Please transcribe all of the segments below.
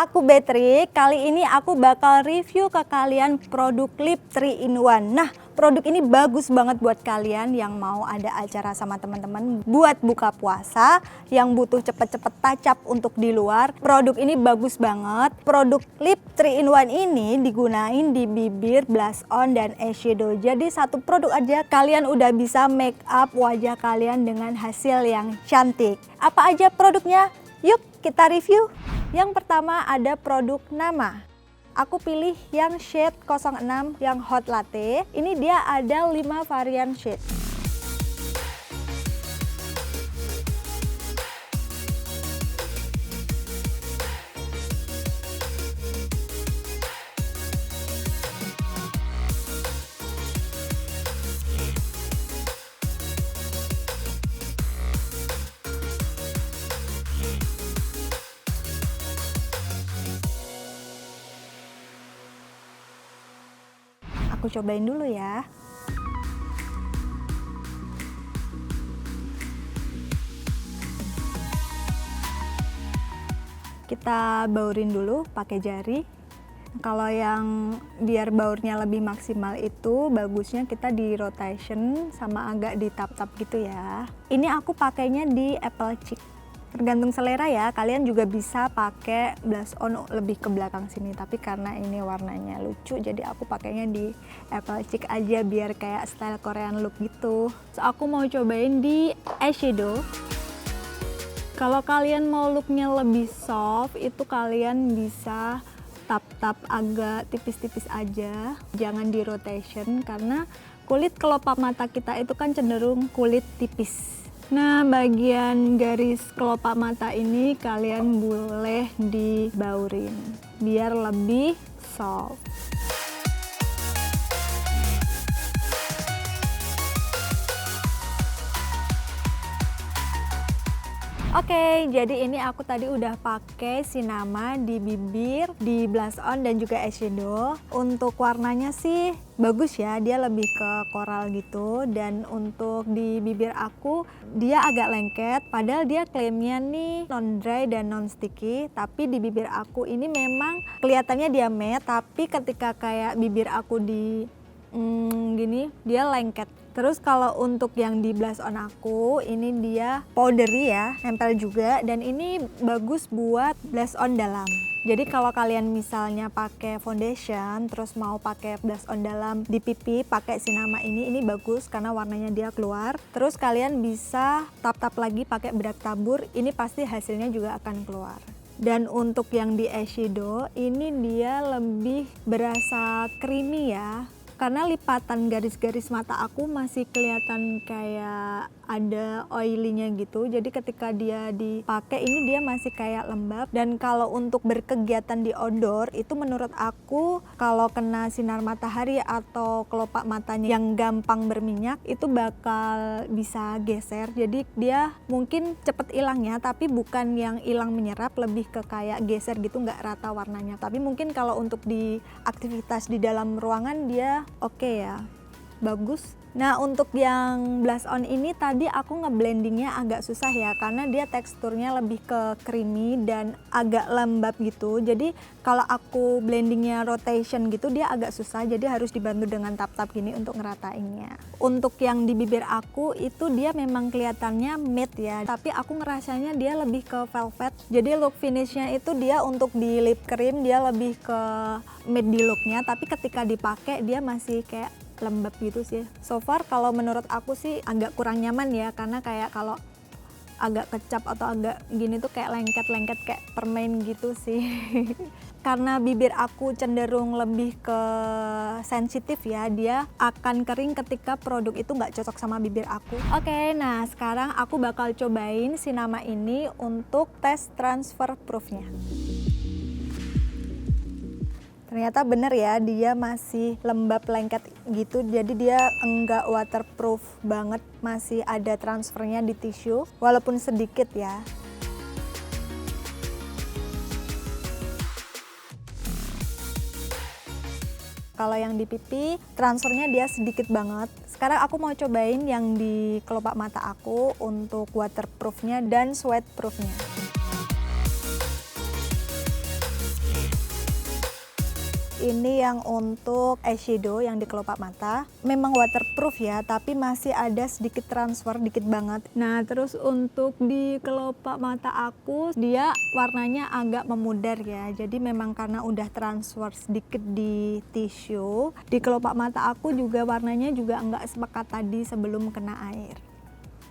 aku Betri. Kali ini aku bakal review ke kalian produk lip 3 in 1. Nah, produk ini bagus banget buat kalian yang mau ada acara sama teman-teman, buat buka puasa, yang butuh cepet-cepet touch up untuk di luar. Produk ini bagus banget. Produk lip 3 in 1 ini digunain di bibir, blush on, dan eyeshadow. Jadi satu produk aja kalian udah bisa make up wajah kalian dengan hasil yang cantik. Apa aja produknya? Yuk kita review. Yang pertama ada produk Nama. Aku pilih yang shade 06 yang hot latte. Ini dia ada 5 varian shade. Aku cobain dulu ya. Kita baurin dulu pakai jari. Kalau yang biar baurnya lebih maksimal itu bagusnya kita di rotation sama agak di tap-tap gitu ya. Ini aku pakainya di apple cheek. Tergantung selera ya, kalian juga bisa pakai blush on lebih ke belakang sini, tapi karena ini warnanya lucu jadi aku pakainya di apple cheek aja biar kayak style Korean look gitu. So, aku mau cobain di eyeshadow. Kalau kalian mau looknya lebih soft, itu kalian bisa tap-tap agak tipis-tipis aja, jangan di rotation karena kulit kelopak mata kita itu kan cenderung kulit tipis. Nah, bagian garis kelopak mata ini kalian boleh dibaurin biar lebih soft. Oke, jadi ini aku tadi udah pakai si Nama di bibir, di blush on dan juga eyeshadow. Untuk warnanya sih bagus ya, dia lebih ke coral gitu. Dan untuk di bibir aku dia agak lengket, padahal dia klaimnya nih non dry dan non sticky. Tapi di bibir aku ini memang kelihatannya dia matte, tapi ketika kayak bibir aku di gini dia lengket. Terus kalau untuk yang di blush on aku, ini dia powdery ya, nempel juga, dan ini bagus buat blush on dalam. Jadi kalau kalian misalnya pakai foundation, terus mau pakai blush on dalam di pipi, pakai si Nama ini bagus karena warnanya dia keluar. Terus kalian bisa tap-tap lagi pakai bedak tabur, ini pasti hasilnya juga akan keluar. Dan untuk yang di eyeshadow, ini dia lebih berasa creamy ya. Karena lipatan garis-garis mata aku masih kelihatan kayak ada oily-nya gitu. Jadi ketika dia dipakai ini dia masih kayak lembab. Dan kalau untuk berkegiatan di outdoor itu menurut aku kalau kena sinar matahari atau kelopak matanya yang gampang berminyak itu bakal bisa geser. Jadi dia mungkin cepet hilangnya, tapi bukan yang hilang menyerap, lebih ke kayak geser gitu, nggak rata warnanya. Tapi mungkin kalau untuk di aktivitas di dalam ruangan dia oke ya, bagus. Nah, untuk yang blush on ini tadi aku ngeblendingnya agak susah ya, karena dia teksturnya lebih ke creamy dan agak lembab gitu. Jadi kalau aku blendingnya rotation gitu dia agak susah, jadi harus dibantu dengan tap-tap gini untuk ngeratainnya. Untuk yang di bibir aku itu dia memang kelihatannya matte ya, tapi aku ngerasanya dia lebih ke velvet. Jadi look finishnya itu dia untuk di lip cream dia lebih ke matte di looknya, tapi ketika dipakai dia masih kayak lembab gitu sih. So far kalau menurut aku sih agak kurang nyaman ya, karena kayak kalau agak kecap atau agak gini tuh kayak lengket-lengket kayak permen gitu sih. Karena bibir aku cenderung lebih ke sensitif ya, dia akan kering ketika produk itu nggak cocok sama bibir aku. Oke, nah sekarang aku bakal cobain si Nama ini untuk tes transfer proofnya. Ternyata bener ya, dia masih lembab lengket gitu, jadi dia enggak waterproof banget, masih ada transfernya di tisu, walaupun sedikit ya. Kalau yang di pipi, transfernya dia sedikit banget. Sekarang aku mau cobain yang di kelopak mata aku untuk waterproofnya dan sweatproofnya. Ini yang untuk eyeshadow yang di kelopak mata. Memang waterproof ya, tapi masih ada sedikit transfer, dikit banget. Nah, terus untuk di kelopak mata aku, dia warnanya agak memudar ya. Jadi memang karena udah transfer sedikit di tisu, di kelopak mata aku juga warnanya juga nggak sepekat tadi sebelum kena air.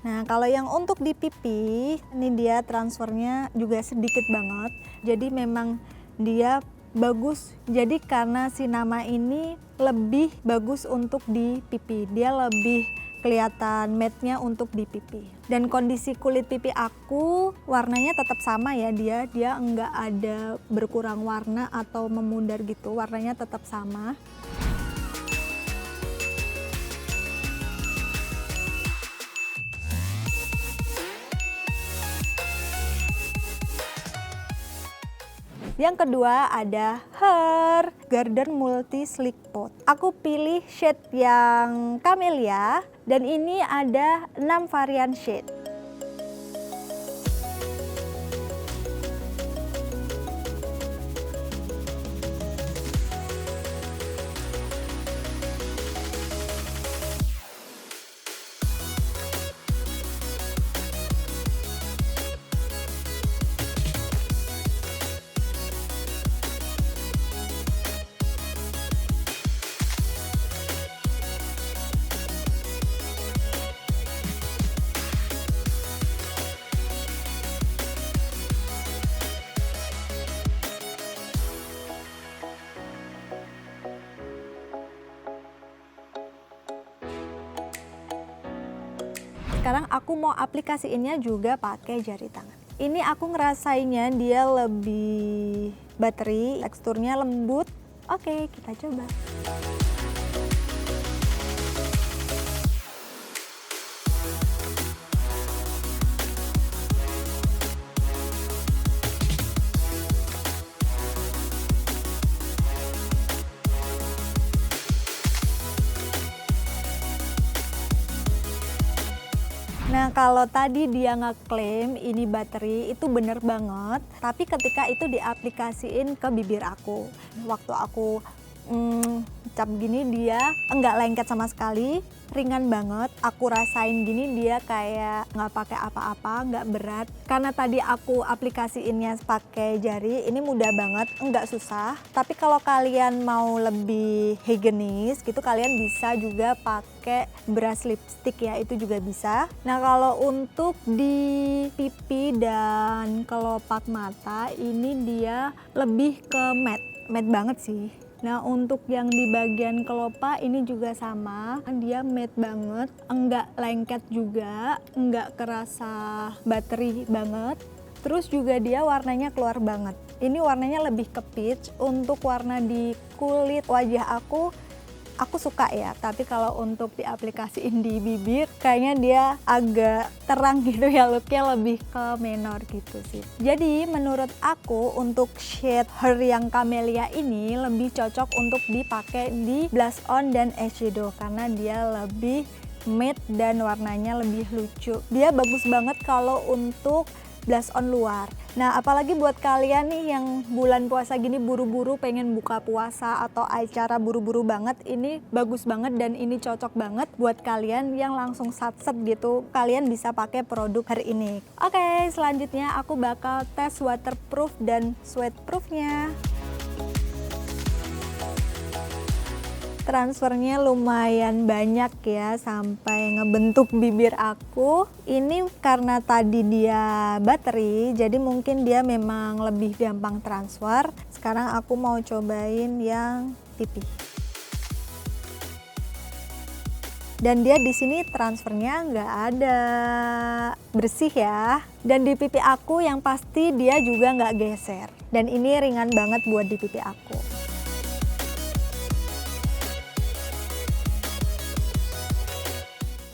Nah, kalau yang untuk di pipi, ini dia transfernya juga sedikit banget. Jadi memang dia bagus. Jadi karena si nama ini lebih bagus untuk di pipi. Dia lebih kelihatan matte-nya untuk di pipi. Dan kondisi kulit pipi aku warnanya tetap sama ya, dia enggak ada berkurang warna atau memudar gitu. Warnanya tetap sama. Yang kedua ada Her Garden Multi Sleek Pot. Aku pilih shade yang Camellia dan ini ada 6 varian shade. Sekarang aku mau aplikasiinnya juga pakai jari tangan. Ini aku ngerasainnya dia lebih bateri, teksturnya lembut. Oke, kita coba. Nah, kalau tadi dia ngeklaim ini bateri, itu bener banget. Tapi ketika itu diaplikasiin ke bibir aku, waktu aku cap gini dia enggak lengket sama sekali, ringan banget. Aku rasain gini dia kayak nggak pakai apa-apa, nggak berat. Karena tadi aku aplikasiinnya pakai jari, ini mudah banget, nggak susah. Tapi kalau kalian mau lebih higienis gitu, kalian bisa juga pakai brush lipstick ya, itu juga bisa. Nah, kalau untuk di pipi dan kelopak mata, ini dia lebih ke matte banget sih. Nah, untuk yang di bagian kelopak ini juga sama, dia matte banget, enggak lengket juga, enggak kerasa bateri banget. Terus juga dia warnanya keluar banget. Ini warnanya lebih ke peach. Untuk warna di kulit wajah aku suka ya, tapi kalau untuk diaplikasiin di bibir kayaknya dia agak terang gitu ya, looknya lebih ke menor gitu sih. Jadi menurut aku untuk shade Her yang Camellia ini lebih cocok untuk dipakai di blush on dan eyeshadow karena dia lebih matte dan warnanya lebih lucu. Dia bagus banget kalau untuk blush on luar. Nah, apalagi buat kalian nih yang bulan puasa gini buru-buru pengen buka puasa atau acara buru-buru banget, ini bagus banget dan ini cocok banget buat kalian yang langsung satset gitu. Kalian bisa pakai produk Her ini. Oke, selanjutnya aku bakal tes waterproof dan sweatproofnya. Transfernya lumayan banyak ya, sampai ngebentuk bibir aku. Ini karena tadi dia bateri, jadi mungkin dia memang lebih gampang transfer. Sekarang aku mau cobain yang pipi. Dan dia di sini transfernya nggak ada bersih ya. Dan di pipi aku yang pasti dia juga nggak geser. Dan ini ringan banget buat di pipi aku.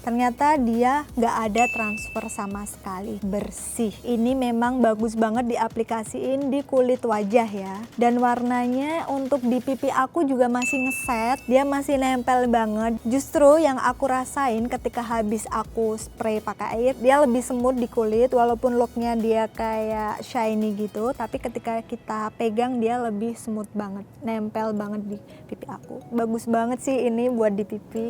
Ternyata dia nggak ada transfer sama sekali, bersih. Ini memang bagus banget diaplikasiin di kulit wajah ya. Dan warnanya untuk di pipi aku juga masih ngeset, dia masih nempel banget. Justru yang aku rasain ketika habis aku spray pakai air, dia lebih semut di kulit walaupun looknya dia kayak shiny gitu. Tapi ketika kita pegang dia lebih smooth banget, nempel banget di pipi aku. Bagus banget sih ini buat di pipi.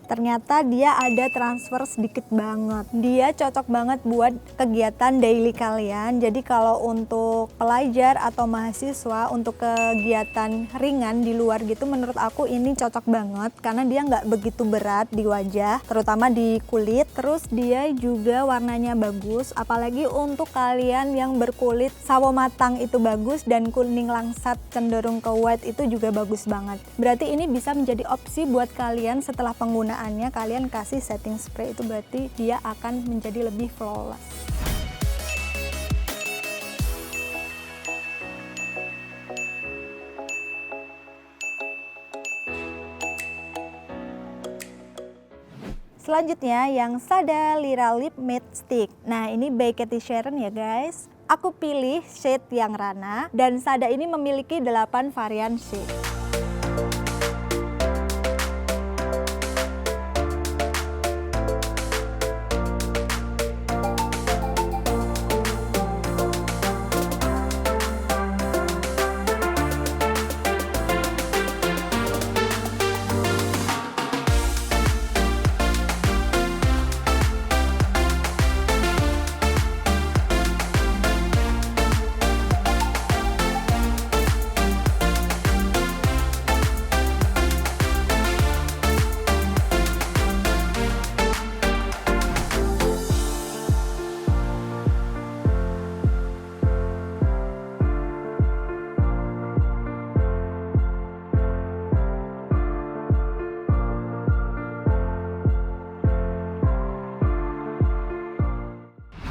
Ternyata dia ada transfer sedikit banget. Dia cocok banget buat kegiatan daily kalian. Jadi kalau untuk pelajar atau mahasiswa untuk kegiatan ringan di luar gitu, menurut aku ini cocok banget karena dia nggak begitu berat di wajah, terutama di kulit. Terus dia juga warnanya bagus, apalagi untuk kalian yang berkulit sawo matang itu bagus, dan kuning langsat cenderung ke white itu juga bagus banget. Berarti ini bisa menjadi opsi buat kalian setelah penggunaan. Kalian kasih setting spray, itu berarti dia akan menjadi lebih flawless. Selanjutnya yang Sada Lira Lip Matte Stick. Nah ini by Cathy Sharon ya guys. Aku pilih shade yang Rana, dan Sada ini memiliki 8 varian shade.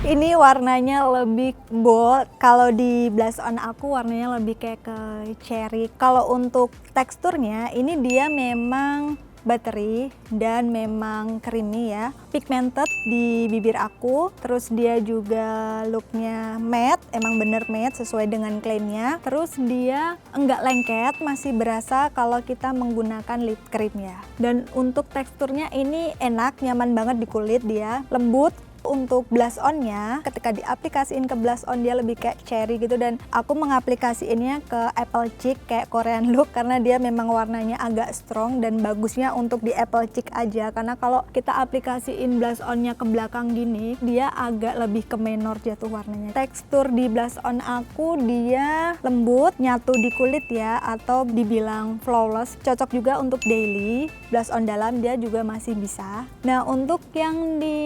Ini warnanya lebih bold. Kalau di blush on aku warnanya lebih kayak ke cherry. Kalau untuk teksturnya ini dia memang buttery dan memang creamy ya, pigmented di bibir aku. Terus dia juga looknya matte, emang bener matte sesuai dengan klaimnya. Terus dia enggak lengket, masih berasa kalau kita menggunakan lip cream ya. Dan untuk teksturnya ini enak, nyaman banget di kulit, dia lembut. Untuk blush onnya, ketika diaplikasiin ke blush on dia lebih kayak cherry gitu, dan aku mengaplikasiinnya ke apple cheek kayak Korean look karena dia memang warnanya agak strong dan bagusnya untuk di apple cheek aja. Karena kalau kita aplikasiin blush onnya ke belakang gini, dia agak lebih ke menor jatuh warnanya. Tekstur di blush on aku dia lembut, nyatu di kulit ya, atau dibilang flawless, cocok juga untuk daily. Blush on dalam dia juga masih bisa. Nah untuk yang di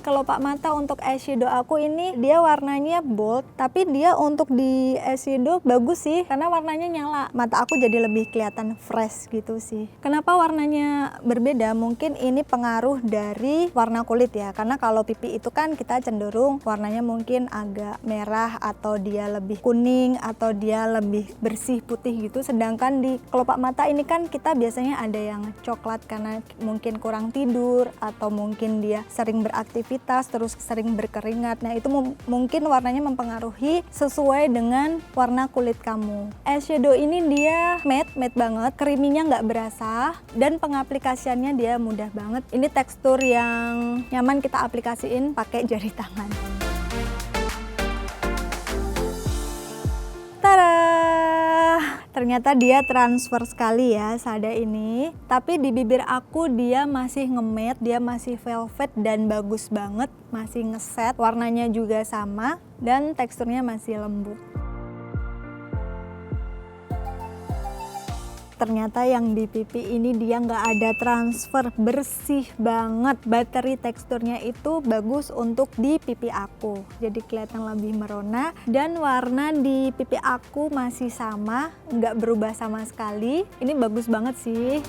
kelopak mata untuk eyeshadow aku ini dia warnanya bold, tapi dia untuk di eyeshadow bagus sih karena warnanya nyala. Mata aku jadi lebih kelihatan fresh gitu sih. Kenapa warnanya berbeda? Mungkin ini pengaruh dari warna kulit ya, karena kalau pipi itu kan kita cenderung warnanya mungkin agak merah atau dia lebih kuning atau dia lebih bersih putih gitu. Sedangkan di kelopak mata ini kan kita biasanya ada yang coklat karena mungkin kurang tidur atau mungkin dia sering beraktivitas terus sering berkeringat. Nah itu mungkin warnanya mempengaruhi sesuai dengan warna kulit kamu. Eyeshadow ini dia matte banget, creamy-nya nggak berasa, dan pengaplikasiannya dia mudah banget. Ini tekstur yang nyaman kita aplikasiin pakai jari tangan. Tada! Ternyata dia transfer sekali ya Sada ini. Tapi di bibir aku dia masih nge-matte, dia masih velvet dan bagus banget. Masih ngeset, warnanya juga sama dan teksturnya masih lembut. Ternyata yang di pipi ini dia nggak ada transfer, bersih banget. Bateri teksturnya itu bagus untuk di pipi aku, jadi kelihatan lebih merona. Dan warna di pipi aku masih sama, nggak berubah sama sekali. Ini bagus banget sih.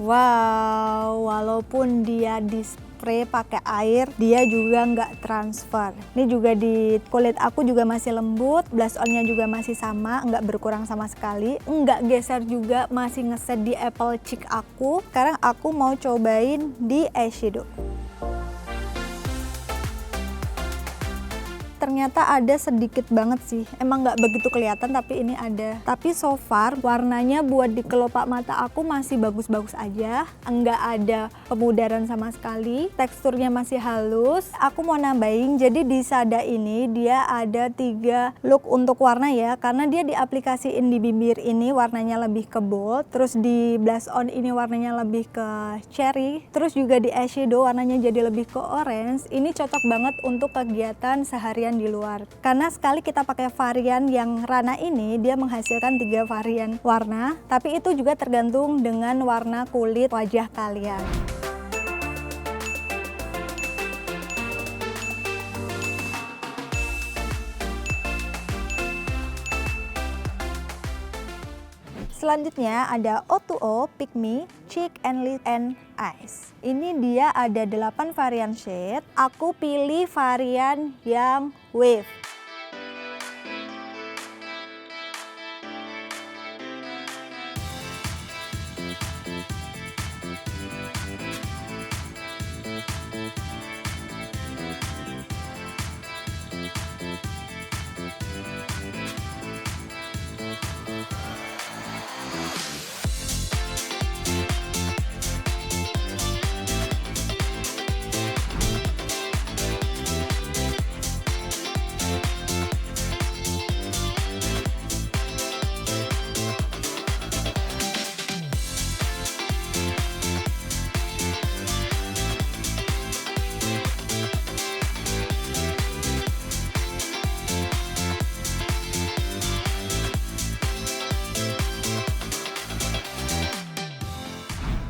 Wow, walaupun dia di spray pakai air dia juga nggak transfer. Ini juga di kulit aku juga masih lembut, blush onnya juga masih sama, nggak berkurang sama sekali, nggak geser juga, masih ngeset di apple cheek aku. Sekarang aku mau cobain di eyeshadow. Ternyata ada sedikit banget sih, emang nggak begitu kelihatan tapi ini ada. Tapi so far warnanya buat di kelopak mata aku masih bagus-bagus aja, nggak ada pemudaran sama sekali, teksturnya masih halus. Aku mau nambahin, jadi di Sada ini dia ada 3 look untuk warna ya, karena dia diaplikasiin di bibir ini warnanya lebih ke bold, terus di blush on ini warnanya lebih ke cherry, terus juga di eyeshadow warnanya jadi lebih ke orange. Ini cocok banget untuk kegiatan seharian di luar, karena sekali kita pakai varian yang Rana ini dia menghasilkan 3 varian warna, tapi itu juga tergantung dengan warna kulit wajah kalian. Selanjutnya ada O2O Pick Me Cheek and Lip and Eyes. Ini dia ada 8 varian shade. Aku pilih varian yang Wave.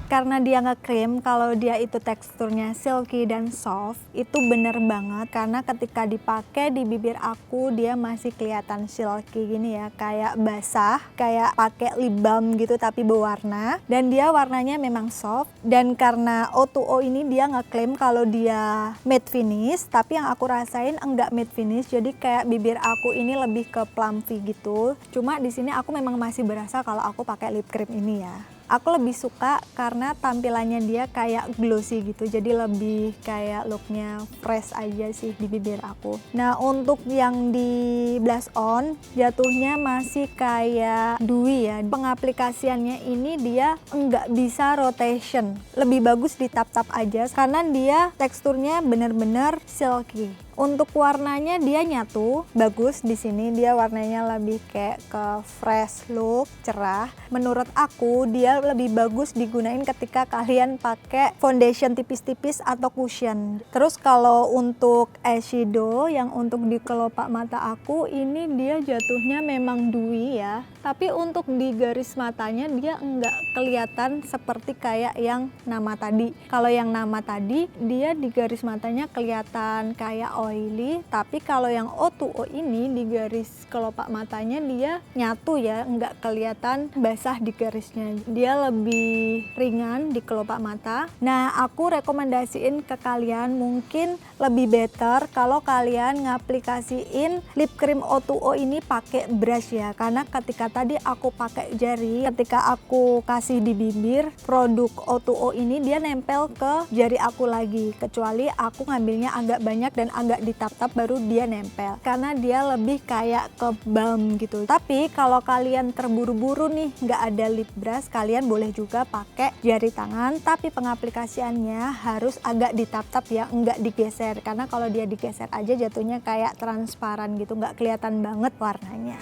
Karena dia ngekrim kalau dia itu teksturnya silky dan soft, itu bener banget, karena ketika dipakai di bibir aku dia masih kelihatan silky gini ya, kayak basah, kayak pakai lip balm gitu tapi berwarna, dan dia warnanya memang soft. Dan karena O2O ini dia ngeklaim kalau dia matte finish, tapi yang aku rasain enggak matte finish, jadi kayak bibir aku ini lebih ke plumpy gitu. Cuma di sini aku memang masih berasa kalau aku pakai lip cream ini ya. Aku lebih suka karena tampilannya dia kayak glossy gitu, jadi lebih kayak looknya fresh aja sih di bibir aku. Nah untuk yang di blush on jatuhnya masih kayak dewy ya. Pengaplikasiannya ini dia nggak bisa rotation, lebih bagus di tap-tap aja karena dia teksturnya bener-bener silky. Untuk warnanya dia nyatu, bagus di sini dia warnanya lebih kayak ke fresh look, cerah. Menurut aku dia lebih bagus digunain ketika kalian pakai foundation tipis-tipis atau cushion. Terus kalau untuk eyeshadow yang untuk di kelopak mata aku ini dia jatuhnya memang dewy ya. Tapi untuk di garis matanya dia enggak kelihatan seperti kayak yang Nama tadi. Kalau yang Nama tadi dia di garis matanya kelihatan kayak oily, tapi kalau yang O2O ini di garis kelopak matanya dia nyatu ya, nggak kelihatan basah di garisnya. Dia lebih ringan di kelopak mata. Nah, aku rekomendasiin ke kalian mungkin lebih better kalau kalian ngaplikasiin lip cream O2O ini pakai brush ya, karena ketika tadi aku pakai jari, ketika aku kasih di bibir, produk O2O ini dia nempel ke jari aku lagi, kecuali aku ngambilnya agak banyak dan agak ditap-tap baru dia nempel, karena dia lebih kayak ke balm gitu. Tapi kalau kalian terburu-buru nih nggak ada lip brush, kalian boleh juga pakai jari tangan, tapi pengaplikasiannya harus agak ditap-tap ya, nggak digeser, karena kalau dia digeser aja jatuhnya kayak transparan gitu, nggak kelihatan banget warnanya.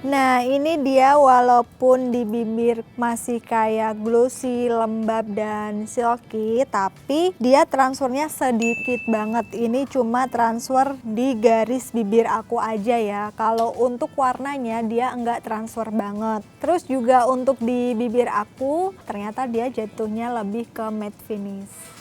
Nah ini dia, walaupun di bibir masih kayak glossy, lembab dan silky, tapi dia transfernya sedikit banget. Ini cuma transfer di garis bibir aku aja ya. Kalau untuk warnanya dia enggak transfer banget. Terus juga untuk di bibir aku ternyata dia jatuhnya lebih ke matte finish.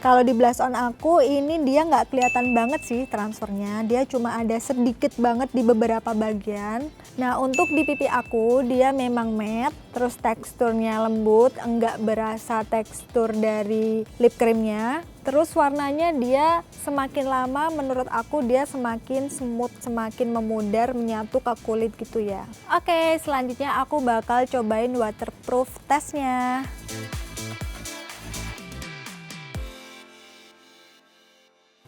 Kalau di blush on aku ini dia nggak kelihatan banget sih transfernya, dia cuma ada sedikit banget di beberapa bagian. Nah, untuk di pipi aku dia memang matte, terus teksturnya lembut, enggak berasa tekstur dari lip creamnya. Terus warnanya dia semakin lama menurut aku dia semakin smooth, semakin memudar, menyatu ke kulit gitu ya. Oke, selanjutnya aku bakal cobain waterproof testnya.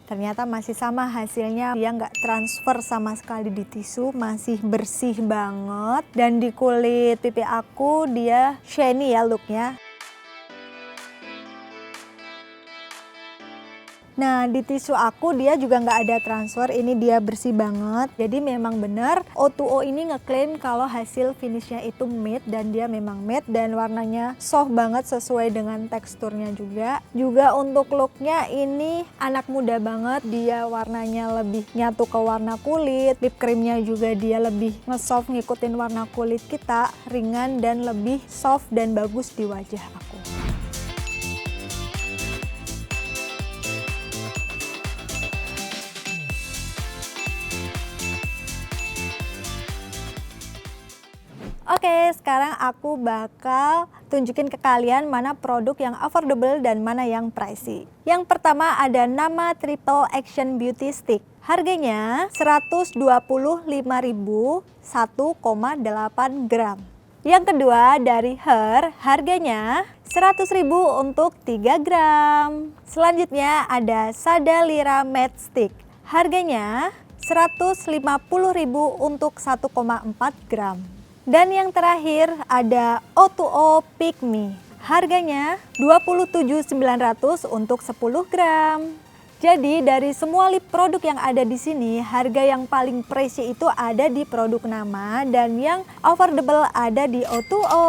Ternyata masih sama hasilnya, dia nggak transfer sama sekali di tisu, masih bersih banget. Dan di kulit pipi aku dia shiny ya looknya. Nah, di tisu aku dia juga nggak ada transfer, ini dia bersih banget. Jadi memang benar O2O ini ngeklaim kalau hasil finishnya itu matte, dan dia memang matte dan warnanya soft banget sesuai dengan teksturnya juga. Juga untuk looknya ini anak muda banget, dia warnanya lebih nyatu ke warna kulit. Lip creamnya juga dia lebih nge-soft ngikutin warna kulit kita, ringan dan lebih soft dan bagus di wajah aku. Oke, sekarang aku bakal tunjukin ke kalian mana produk yang affordable dan mana yang pricey. Yang pertama ada Nama Triple Action Beauty Stick. Harganya 125.000, 1,8 gram. Yang kedua dari Her, harganya 100.000 untuk 3 gram. Selanjutnya ada Sada Lira Matte Stick. Harganya 150.000 untuk 1,4 gram. Dan yang terakhir ada O2O Pick Me. Harganya 27.900 untuk 10 gram. Jadi dari semua lip produk yang ada di sini, harga yang paling pricey itu ada di produk Nama dan yang affordable ada di O2O.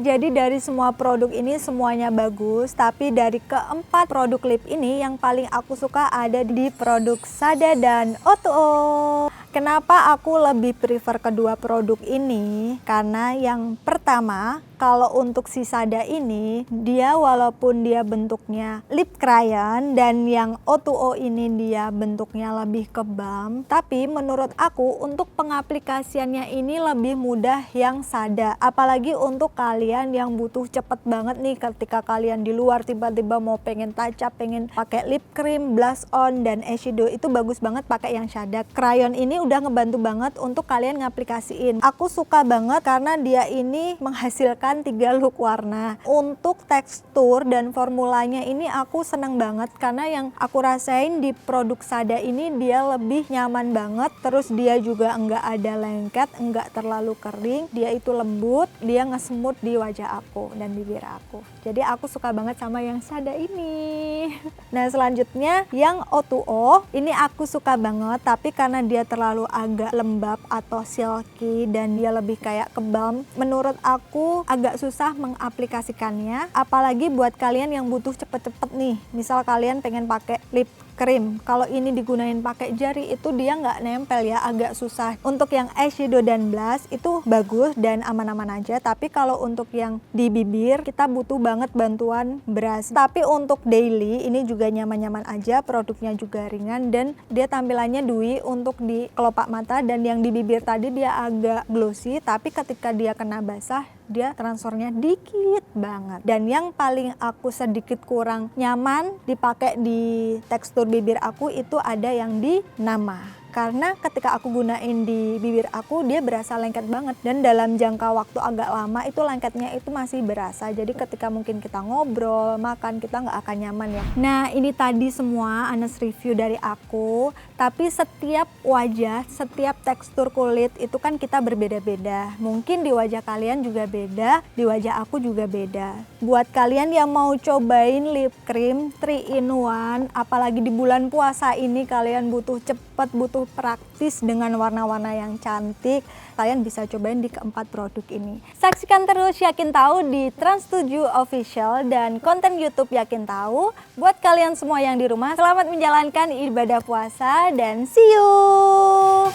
Jadi dari semua produk ini semuanya bagus, tapi dari keempat produk lip ini yang paling aku suka ada di produk Sada dan O2O. Kenapa aku lebih prefer kedua produk ini? Karena yang pertama, kalau untuk si Sada ini, dia walaupun dia bentuknya lip crayon dan yang O2O ini dia bentuknya lebih ke balm, tapi menurut aku untuk pengaplikasiannya ini lebih mudah yang Sada. Apalagi untuk kalian yang butuh cepet banget nih ketika kalian di luar tiba-tiba mau pengen touch up, pengen pakai lip cream, blush on, dan eyeshadow, itu bagus banget pakai yang Sada. Crayon ini udah ngebantu banget untuk kalian ngaplikasiin. Aku suka banget karena dia ini menghasilkan 3 look warna. Untuk tekstur dan formulanya ini aku seneng banget karena yang aku rasain di produk Sada ini dia lebih nyaman banget. Terus dia juga enggak ada lengket, enggak terlalu kering. Dia itu lembut, dia nge-smooth di wajah aku dan bibir aku. Jadi aku suka banget sama yang Sada ini. Nah, selanjutnya yang O2O ini aku suka banget, tapi karena dia terlalu agak lembab atau silky dan dia lebih kayak ke balm, menurut aku agak susah mengaplikasikannya. Apalagi buat kalian yang butuh cepet-cepet nih, misal kalian pengen pakai lip cream, kalau ini digunain pakai jari itu dia nggak nempel ya, agak susah. Untuk yang eyeshadow dan blush itu bagus dan aman-aman aja, tapi kalau untuk yang di bibir kita butuh banget bantuan brush. Tapi untuk daily ini juga nyaman-nyaman aja, produknya juga ringan dan dia tampilannya dewy untuk di kelopak mata, dan yang di bibir tadi dia agak glossy, tapi ketika dia kena basah dia transfernya dikit banget. Dan yang paling aku sedikit kurang nyaman dipakai di tekstur bibir aku itu ada yang di Nama. Karena ketika aku gunain di bibir aku dia berasa lengket banget, dan dalam jangka waktu agak lama itu lengketnya itu masih berasa. Jadi ketika mungkin kita ngobrol, makan, kita nggak akan nyaman ya. Nah, ini tadi semua honest review dari aku, tapi setiap wajah, setiap tekstur kulit itu kan kita berbeda-beda. Mungkin di wajah kalian juga beda, di wajah aku juga beda. Buat kalian yang mau cobain lip cream 3 in 1, apalagi di bulan puasa ini kalian butuh cepet, butuh praktis dengan warna-warna yang cantik, kalian bisa cobain di keempat produk ini. Saksikan terus Yakin Tahu di Trans7 Official dan konten YouTube Yakin Tahu. Buat kalian semua yang di rumah, selamat menjalankan ibadah puasa dan see you!